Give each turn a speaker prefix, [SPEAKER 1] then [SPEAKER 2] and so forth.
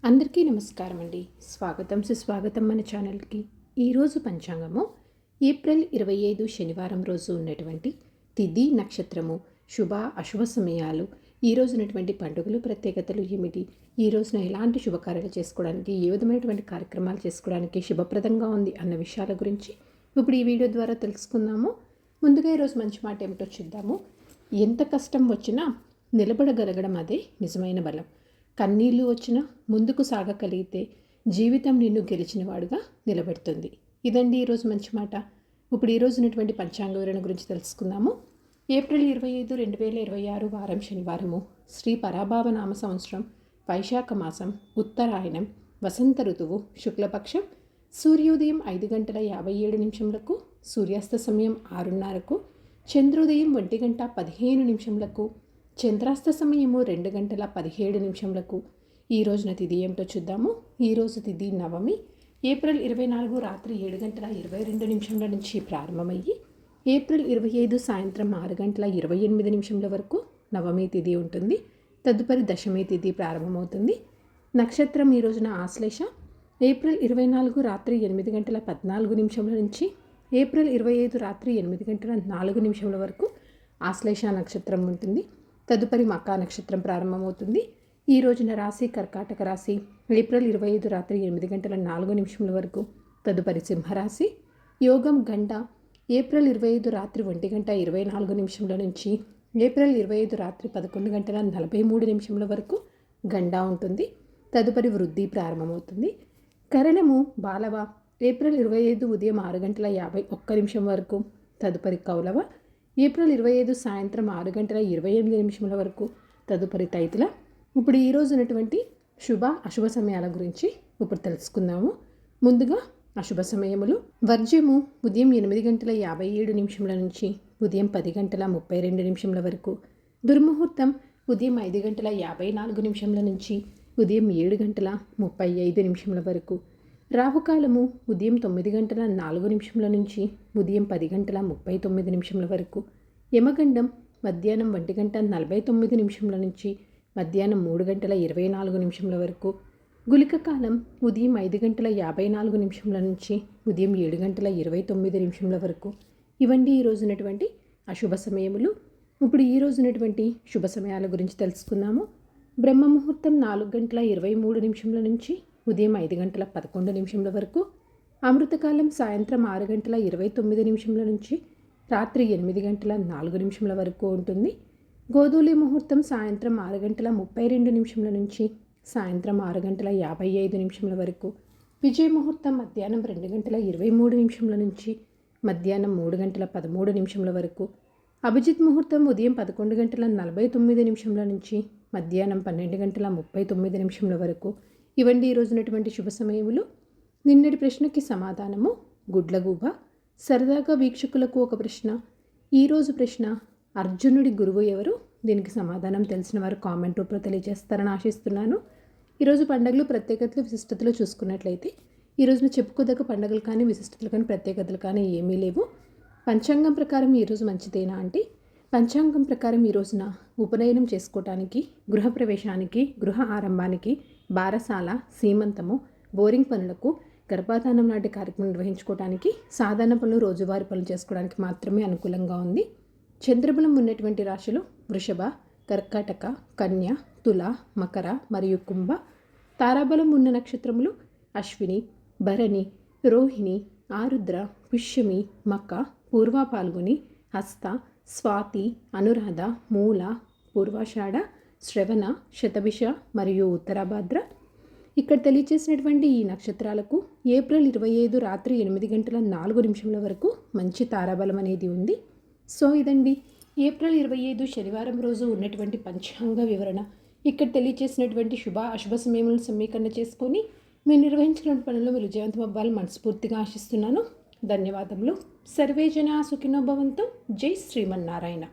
[SPEAKER 1] అందరికీ నమస్కారం అండి. స్వాగతం సుస్వాగతం మన ఛానల్కి. ఈరోజు పంచాంగము ఏప్రిల్ 25 శనివారం రోజు ఉన్నటువంటి తిథి నక్షత్రము, శుభ అశుభ సమయాలు, ఈ రోజు ఉన్నటువంటి పండుగలు ప్రత్యేకతలు ఏమిటి, ఈ రోజున ఎలాంటి శుభకార్యాలు చేసుకోవడానికి, ఏ విధమైనటువంటి కార్యక్రమాలు చేసుకోవడానికి శుభప్రదంగా ఉంది అన్న విషయాల గురించి ఇప్పుడు ఈ వీడియో ద్వారా తెలుసుకుందాము. ముందుగా ఈరోజు మంచి మాట ఏమిటో చూద్దాము. ఎంత కష్టం వచ్చినా నిలబడగలగడం అదే నిజమైన బలం. కన్నీళ్లు వచ్చినా ముందుకు సాగగలిగితే జీవితం నిన్ను గెలిచినవాడుగా నిలబెడుతుంది. ఇదండి ఈరోజు మంచి మాట. ఇప్పుడు ఈరోజు ఉన్నటువంటి పంచాంగ వివరణ గురించి తెలుసుకుందాము. ఏప్రిల్ 25, 2026 వారం శనివారము, శ్రీ పరాభావ నామ సంవత్సరం, వైశాఖ మాసం, ఉత్తరాయణం, వసంత ఋతువు, శుక్లపక్షం, సూర్యోదయం 5:57, సూర్యాస్త సమయం 6:30, చంద్రోదయం 1:15, చంద్రాస్త సమయము 2:17. ఈ రోజున తిథి ఏమిటో చూద్దాము. ఈరోజు తిథి నవమి. ఏప్రిల్ 24 రాత్రి 7:22 నుంచి ప్రారంభమయ్యి ఏప్రిల్ 25 సాయంత్రం 6:28 వరకు నవమి తిథి ఉంటుంది. తదుపరి దశమి తిథి ప్రారంభమవుతుంది. నక్షత్రం ఈ రోజున ఆశ్లేష. ఏప్రిల్ 24 రాత్రి 8:14 నుంచి ఏప్రిల్ 25 రాత్రి 8:04 వరకు ఆశ్లేష నక్షత్రం ఉంటుంది. తదుపరి మకా నక్షత్రం ప్రారంభమవుతుంది. ఈ రోజున రాశి కర్కాటక రాశి. ఏప్రిల్ 25 రాత్రి 8:04 వరకు. తదుపరి సింహరాశి. యోగం గండ. ఏప్రిల్ 25 రాత్రి 1:24 నుంచి ఏప్రిల్ 25 రాత్రి 11:43 వరకు గండ ఉంటుంది. తదుపరి వృద్ధి ప్రారంభమవుతుంది. కరణము బాలవ. ఏప్రిల్ 25 ఉదయం 6:51 వరకు. తదుపరి కౌలవ. ఏప్రిల్ 25 సాయంత్రం 6:28 వరకు. తదుపరి తైతుల. ఇప్పుడు ఈరోజు ఉన్నటువంటి శుభ అశుభ సమయాల గురించి ఇప్పుడు తెలుసుకుందాము. ముందుగా అశుభ సమయములు. వర్జ్యము ఉదయం 8:57 నుంచి ఉదయం 10:32 వరకు. దుర్ముహూర్తం ఉదయం 5:54 నుంచి ఉదయం 7:35 వరకు. రాహుకాలము ఉదయం 9:04 నుంచి ఉదయం 10:39 వరకు. యమగండం మధ్యాహ్నం 1:49 నుంచి మధ్యాహ్నం 3:24 వరకు. గుళిక కాలం ఉదయం 5:54 నుంచి ఉదయం 7:29 వరకు. ఇవన్నీ ఈ రోజు ఉన్నటువంటి అశుభ సమయములు. ఇప్పుడు ఈ రోజు ఉన్నటువంటి శుభ సమయాల గురించి తెలుసుకుందాము. బ్రహ్మ ముహూర్తం 4:23 నుంచి ఉదయం 5:11 వరకు. అమృతకాలం సాయంత్రం 6:29 నుంచి రాత్రి 8:04 వరకు ఉంటుంది. గోధూళి ముహూర్తం సాయంత్రం 6:32 నుంచి సాయంత్రం 6:55 వరకు. విజయ ముహూర్తం మధ్యాహ్నం 2:23 నుంచి మధ్యాహ్నం 3:13 వరకు. అభిజిత్ ముహూర్తం ఉదయం 11:49 నుంచి మధ్యాహ్నం 12:39 వరకు. ఇవన్నీ ఈ రోజునటువంటి శుభ సమయములు. నిన్నటి ప్రశ్నకి సమాధానము గుడ్లగూబ. సరదాగా వీక్షకులకు ఒక ప్రశ్న. ఈరోజు ప్రశ్న, అర్జునుడి గురువు ఎవరు? దీనికి సమాధానం తెలిసిన వారు కామెంట్ రూపంలో తెలియజేస్తారని ఆశిస్తున్నాను. ఈరోజు పండుగలు ప్రత్యేకతలు విశిష్టతలు చూసుకున్నట్లయితే ఈ రోజున చెప్పుకోదగ్గ పండుగలు కానీ విశిష్టతలు కానీ ప్రత్యేకతలు కానీ ఏమీ లేవు. పంచాంగం ప్రకారం ఈరోజు మంచిదేనా అంటే, పంచాంగం ప్రకారం ఈ రోజున ఉపనయనం చేసుకోవటానికి, గృహప్రవేశానికి, గృహ ఆరంభానికి, బారసాల, సీమంతము, బోరింగ్ పనులకు, గర్భాధానం లాంటి కార్యక్రమం నిర్వహించుకోవడానికి, సాధారణ పనులు, రోజువారీ పనులు చేసుకోవడానికి మాత్రమే అనుకూలంగా ఉంది. చంద్రబలం ఉన్నటువంటి రాశులు వృషభ, కర్కాటక, కన్య, తుల, మకర మరియు కుంభ. తారాబలం ఉన్న నక్షత్రములు అశ్విని, భరణి, రోహిణి, ఆరుద్ర, పుష్యమి, మక, పూర్వ పాల్గొని, హస్త, స్వాతి, అనురాధ, మూల, పూర్వాషాఢ, శ్రవణ, శతభిష మరియు ఉత్తరాభాద్ర. ఇక్కడ తెలియచేసినటువంటి ఈ నక్షత్రాలకు ఏప్రిల్ 25 రాత్రి 8:04 వరకు మంచి తారాబలం అనేది ఉంది. సో ఇదండి ఏప్రిల్ 25 శనివారం రోజు ఉన్నటువంటి పంచాంగ వివరణ. ఇక్కడ తెలియచేసినటువంటి శుభ అశుభ సమయములను సమీకరణ చేసుకొని మీరు నిర్వహించిన పనుల్లో మీరు విజయవంతం అవ్వాలని మనస్ఫూర్తిగా ఆశిస్తున్నాను. ధన్యవాదములు. సర్వే జనా సుఖినో భవంతు. జై శ్రీమన్నారాయణ.